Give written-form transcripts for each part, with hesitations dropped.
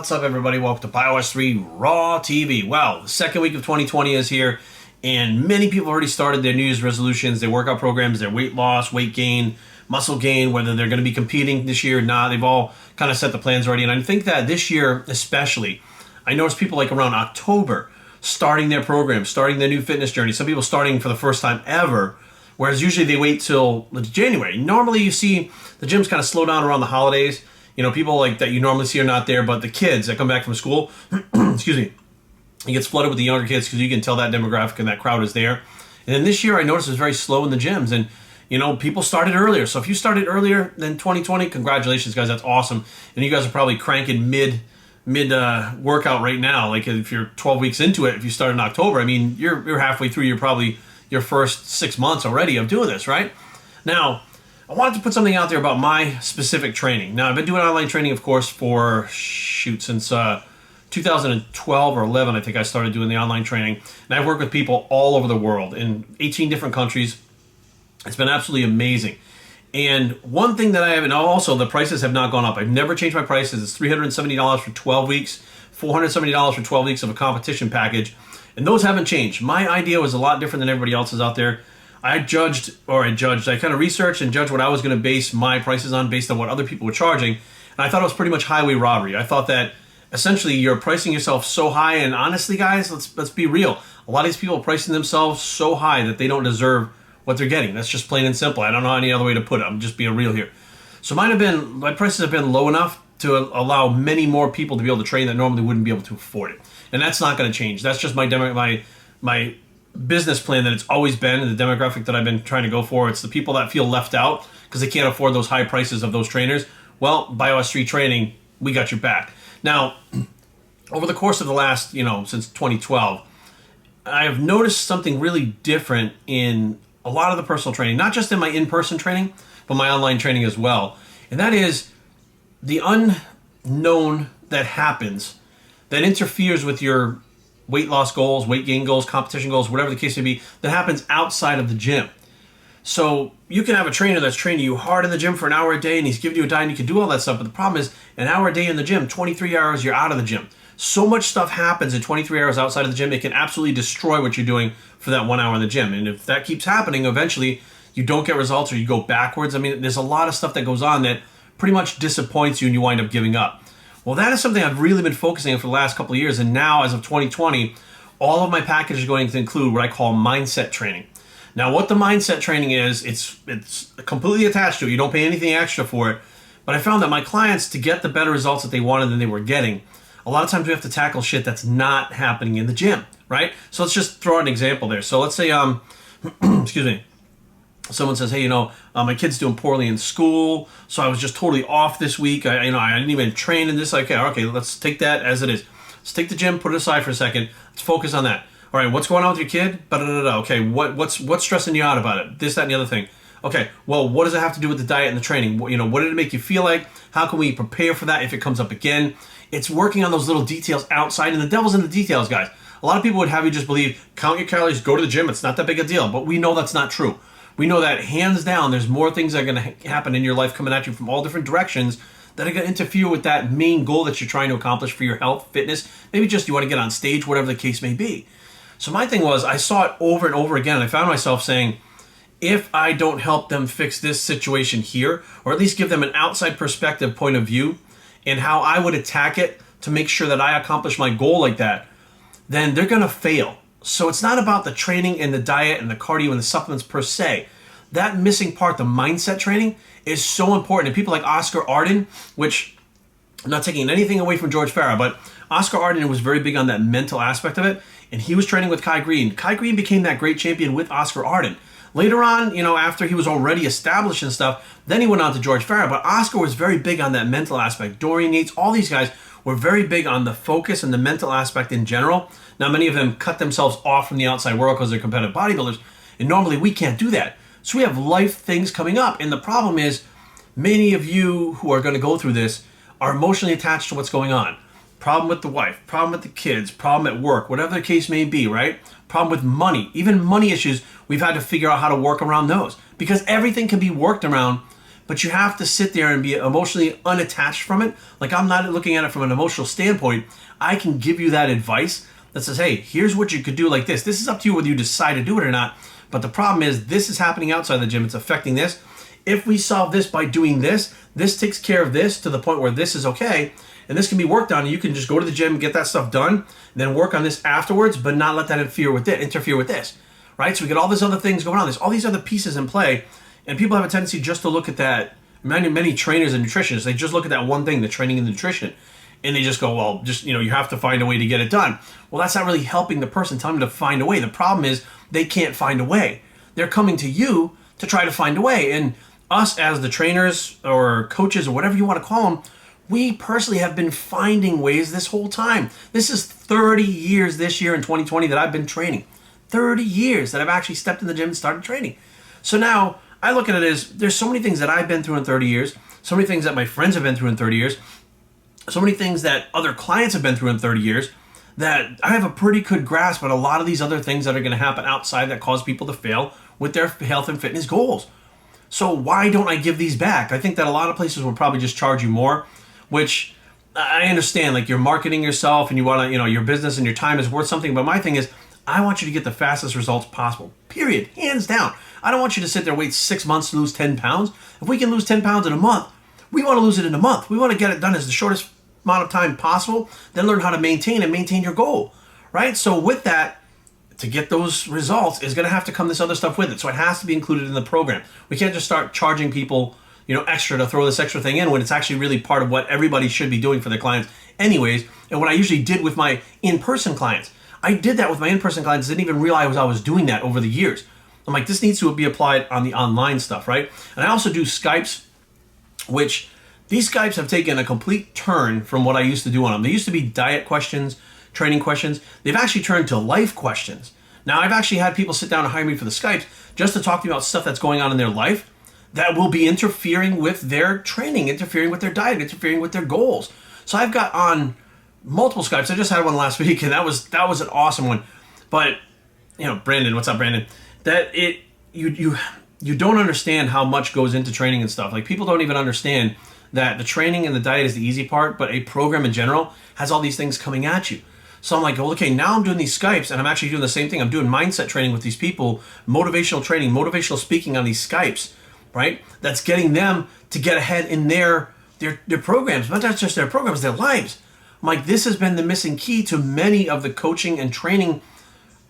What's up, everybody? Welcome to Bios3 Raw TV. Well, the second week of 2020 is here, and many people already started their New Year's resolutions, their workout programs, their weight loss, weight gain, muscle gain, whether they're going to be competing this year or not. They've all kind of set the plans already, and I think that this year especially, I noticed people like around October starting their program, starting their new fitness journey. Some people starting for the first time ever, whereas usually they wait till January. Normally you see the gyms kind of slow down around the holidays. You know, people like that you normally see are not there, but the kids that come back from school, excuse me, it gets flooded with the younger kids because you can tell that demographic and that crowd is there. And then this year I noticed it was very slow in the gyms, and you know, people started earlier. So if you started earlier than 2020, congratulations, guys. That's awesome. And you guys are probably cranking mid workout right now. Like if you're 12 weeks into it, if you start in October, I mean, you're halfway through. You're probably your first 6 months already of doing this, right? Now, I wanted to put something out there about my specific training. Now, I've been doing online training, of course, for, since 2012 or 11, I think I started doing the online training. And I've worked with people all over the world in 18 different countries. It's been absolutely amazing. And one thing that I have, and also the prices have not gone up. I've never changed my prices. It's $370 for 12 weeks, $470 for 12 weeks of a competition package. And those haven't changed. My idea was a lot different than everybody else's out there. I kind of researched and judged what I was going to base my prices on based on what other people were charging. And I thought it was pretty much highway robbery. I thought that essentially you're pricing yourself so high, and honestly, guys, let's be real. A lot of these people are pricing themselves so high that they don't deserve what they're getting. That's just plain and simple. I don't know any other way to put it. I'm just being real here. So my prices have been low enough to allow many more people to be able to train that normally wouldn't be able to afford it. And that's not going to change. That's just my business plan that it's always been, and the demographic that I've been trying to go for. It's the people that feel left out because they can't afford those high prices of those trainers. Well, Bios3training, we got your back. Now, over the course of the last, since 2012, I have noticed something really different in a lot of the personal training, not just in my in-person training, but my online training as well. And that is the unknown that happens that interferes with your weight loss goals, weight gain goals, competition goals, whatever the case may be, that happens outside of the gym. So you can have a trainer that's training you hard in the gym for an hour a day, and he's giving you a diet, and you can do all that stuff. But the problem is, an hour a day in the gym, 23 hours, you're out of the gym. So much stuff happens in 23 hours outside of the gym, it can absolutely destroy what you're doing for that 1 hour in the gym. And if that keeps happening, eventually you don't get results or you go backwards. I mean, there's a lot of stuff that goes on that pretty much disappoints you and you wind up giving up. Well, that is something I've really been focusing on for the last couple of years, and now, as of 2020, all of my package is going to include what I call mindset training. Now, what the mindset training is, it's completely attached to it. You don't pay anything extra for it. But I found that my clients, to get the better results that they wanted than they were getting, a lot of times we have to tackle shit that's not happening in the gym, right? So let's just throw out an example there. So let's say, excuse me, someone says, hey, my kid's doing poorly in school, so I was just totally off this week. I didn't even train in this. Okay, let's take that as it is. Let's take the gym, put it aside for a second. Let's focus on that. All right, what's going on with your kid? Okay, what's stressing you out about it? This, that, and the other thing. Okay, well, what does it have to do with the diet and the training? What did it make you feel like? How can we prepare for that if it comes up again? It's working on those little details outside, and the devil's in the details, guys. A lot of people would have you just believe, count your calories, go to the gym. It's not that big a deal, but we know that's not true. We know that hands down, there's more things that are going to happen in your life coming at you from all different directions that are going to interfere with that main goal that you're trying to accomplish for your health, fitness. Maybe just you want to get on stage, whatever the case may be. So my thing was, I saw it over and over again, and I found myself saying, if I don't help them fix this situation here, or at least give them an outside perspective point of view and how I would attack it to make sure that I accomplish my goal like that, then they're going to fail. So it's not about the training and the diet and the cardio and the supplements per se. That missing part, the mindset training, is so important. And people like Oscar Arden, which I'm not taking anything away from George Farah, but Oscar Arden was very big on that mental aspect of it. And he was training with Kai Green. Kai Green became that great champion with Oscar Arden. Later on, after he was already established and stuff, then he went on to George Farah. But Oscar was very big on that mental aspect. Dorian Yates, all these guys were very big on the focus and the mental aspect in general. Now, many of them cut themselves off from the outside world because they're competitive bodybuilders, and normally we can't do that. So we have life things coming up, and the problem is many of you who are going to go through this are emotionally attached to what's going on. Problem with the wife, problem with the kids, problem at work, whatever the case may be, right? Problem with money, even money issues, we've had to figure out how to work around those, because everything can be worked around but you have to sit there and be emotionally unattached from it. Like, I'm not looking at it from an emotional standpoint. I can give you that advice that says, hey, here's what you could do like this. This is up to you whether you decide to do it or not. But the problem is this is happening outside the gym. It's affecting this. If we solve this by doing this, this takes care of this to the point where this is okay. And this can be worked on. You can just go to the gym and get that stuff done, then work on this afterwards, but not let that interfere with this, right? So we get all these other things going on. There's all these other pieces in play, and people have a tendency just to look at that. Many trainers and nutritionists, they just look at that one thing, the training and the nutrition, and they just go, well, just, you have to find a way to get it done. Well, that's not really helping the person, telling them to find a way. The problem is they can't find a way. They're coming to you to try to find a way. And us as the trainers or coaches or whatever you want to call them, we personally have been finding ways this whole time. This is 30 years this year in 2020 that I've been training. 30 years that I've actually stepped in the gym and started training. So now I look at it as there's so many things that I've been through in 30 years, so many things that my friends have been through in 30 years, so many things that other clients have been through in 30 years, that I have a pretty good grasp on a lot of these other things that are going to happen outside that cause people to fail with their health and fitness goals. So why don't I give these back? I think that a lot of places will probably just charge you more, which I understand. Like, you're marketing yourself and you want to, your business and your time is worth something. But my thing is, I want you to get the fastest results possible, period, hands down. I don't want you to sit there, wait 6 months to lose 10 pounds. If we can lose 10 pounds in a month, we want to lose it in a month. We want to get it done as the shortest amount of time possible, then learn how to maintain your goal, right? So with that, to get those results is going to have to come this other stuff with it. So it has to be included in the program. We can't just start charging people, extra to throw this extra thing in when it's actually really part of what everybody should be doing for their clients anyways. And what I usually did with my in-person clients, I did that with my in-person clients, didn't even realize I was doing that over the years. I'm like, this needs to be applied on the online stuff, right? And I also do Skypes, which these Skypes have taken a complete turn from what I used to do on them. They used to be diet questions, training questions. They've actually turned to life questions. Now, I've actually had people sit down and hire me for the Skypes just to talk to me about stuff that's going on in their life that will be interfering with their training, interfering with their diet, interfering with their goals. So I've got on multiple Skypes. I just had one last week, and that was an awesome one. But, Brandon, what's up, Brandon? You don't understand how much goes into training and stuff. Like, people don't even understand that the training and the diet is the easy part, but a program in general has all these things coming at you. So I'm like, well, okay, now I'm doing these Skypes, and I'm actually doing the same thing. I'm doing mindset training with these people, motivational training, motivational speaking on these Skypes, right? That's getting them to get ahead in their programs, but not just their programs, their lives. I'm like, this has been the missing key to many of the coaching and training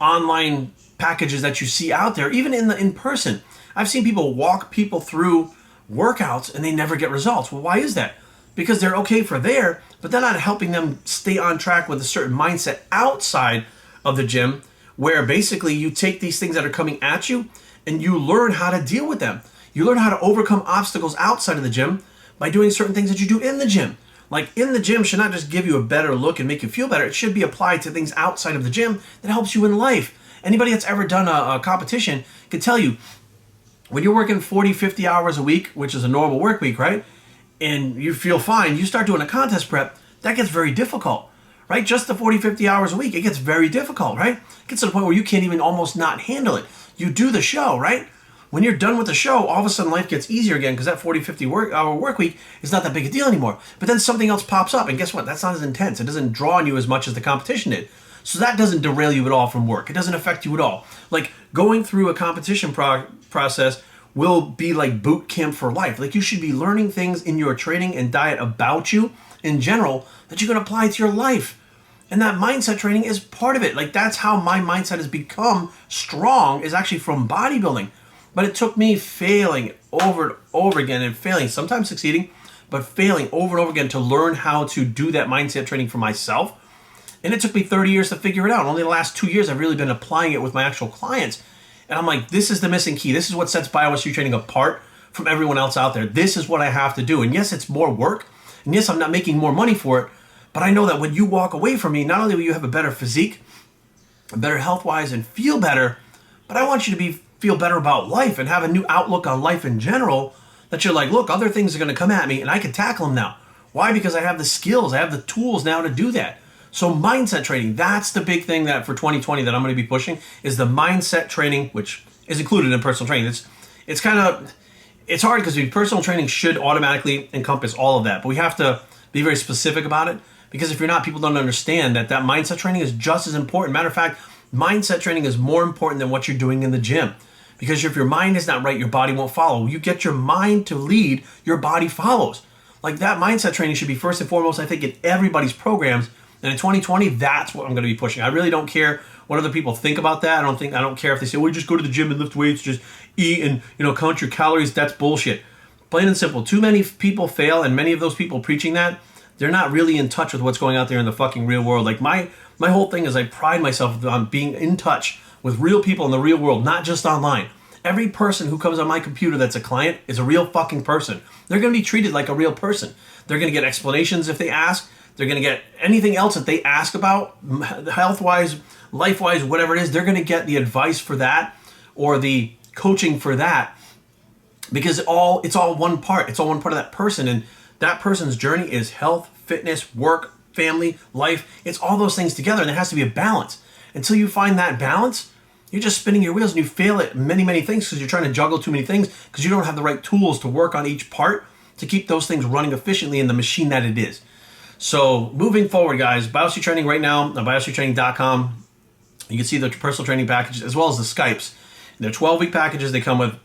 online packages that you see out there, even in person. I've seen people walk people through workouts and they never get results. Well, why is that? Because they're okay for there, but they're not helping them stay on track with a certain mindset outside of the gym, where basically you take these things that are coming at you and you learn how to deal with them. You learn how to overcome obstacles outside of the gym by doing certain things that you do in the gym. Like, in the gym should not just give you a better look and make you feel better. It should be applied to things outside of the gym that helps you in life. Anybody that's ever done a competition can tell you, when you're working 40, 50 hours a week, which is a normal work week, right? And you feel fine, you start doing a contest prep, that gets very difficult, right? Just the 40, 50 hours a week, it gets very difficult, right? It gets to the point where you can't even almost not handle it. You do the show, right? When you're done with the show, all of a sudden life gets easier again, because that 40, 50 hour work week is not that big a deal anymore. But then something else pops up, and guess what? That's not as intense. It doesn't draw on you as much as the competition did. So that doesn't derail you at all from work. It doesn't affect you at all. Like, going through a competition process will be like boot camp for life. Like, you should be learning things in your training and diet about you in general that you can apply to your life. And that mindset training is part of it. Like, that's how my mindset has become strong, is actually from bodybuilding. But it took me failing over and over again, and failing, sometimes succeeding, but failing over and over again to learn how to do that mindset training for myself. And it took me 30 years to figure it out. Only the last 2 years I've really been applying it with my actual clients. And I'm like, this is the missing key. This is what sets Bios3 training apart from everyone else out there. This is what I have to do. And yes, it's more work. And yes, I'm not making more money for it. But I know that when you walk away from me, not only will you have a better physique, better health-wise, and feel better, but I want you to feel better about life and have a new outlook on life in general, that you're like, look, other things are going to come at me and I can tackle them now. Why? Because I have the skills. I have the tools now to do that. So mindset training, that's the big thing that for 2020 that I'm going to be pushing, is the mindset training, which is included in personal training. It's kind of, it's hard because personal training should automatically encompass all of that, but we have to be very specific about it, because if you're not, people don't understand that mindset training is just as important. Matter of fact, mindset training is more important than what you're doing in the gym, because if your mind is not right, your body won't follow. You get your mind to lead, your body follows. Like, that mindset training should be first and foremost, I think, in everybody's programs. And in 2020, that's what I'm going to be pushing. I really don't care what other people think about that. I don't care if they say, well, just go to the gym and lift weights, just eat and, count your calories. That's bullshit. Plain and simple. Too many people fail, and many of those people preaching that, they're not really in touch with what's going out there in the fucking real world. Like, my whole thing is I pride myself on being in touch with real people in the real world, not just online. Every person who comes on my computer that's a client is a real fucking person. They're going to be treated like a real person. They're going to get explanations if they ask. They're going to get anything else that they ask about, health-wise, life-wise, whatever it is. They're going to get the advice for that or the coaching for that, because it's all one part. It's all one part of that person, and that person's journey is health, fitness, work, family, life. It's all those things together, and there has to be a balance. Until you find that balance, you're just spinning your wheels, and you fail at many, many things because you're trying to juggle too many things, because you don't have the right tools to work on each part to keep those things running efficiently in the machine that it is. So moving forward, guys, Bios3training right now on bios3training.com. You can see the personal training packages as well as the Skypes. They're 12-week packages. They come with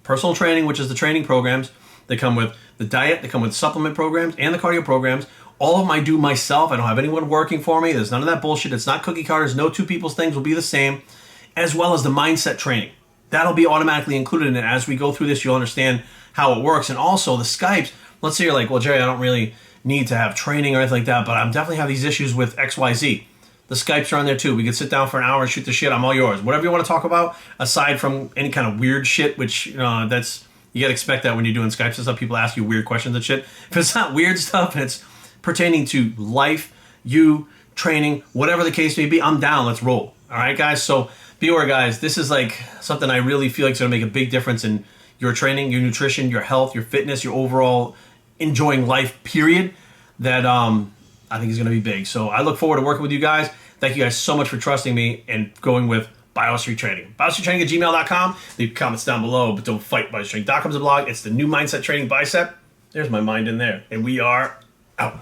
personal training, which is the training programs. They come with the diet. They come with supplement programs and the cardio programs. All of them I do myself. I don't have anyone working for me. There's none of that bullshit. It's not cookie cutters. No two people's things will be the same, as well as the mindset training. That'll be automatically included in it. As we go through this, you'll understand how it works. And also the Skypes. Let's say you're like, well, Jerry, I don't really need to have training or anything like that, but I'm definitely have these issues with XYZ. The Skypes are on there too. We could sit down for an hour and shoot the shit. I'm all yours. Whatever you want to talk about, aside from any kind of weird shit, which that's, you gotta expect that when you're doing Skypes and stuff. People ask you weird questions and shit. If it's not weird stuff and it's pertaining to life, you, training, whatever the case may be, I'm down. Let's roll. All right, guys. So be aware, guys. This is like something I really feel like is gonna make a big difference in your training, your nutrition, your health, your fitness, your overall enjoying life, period, that I think is going to be big. So I look forward to working with you guys. Thank you guys so much for trusting me and going with Bios3Training. Bios3Training@gmail.com. Leave comments down below, but don't fight. Bios3Training.com is a blog. It's the new mindset training bicep. There's my mind in there. And we are out.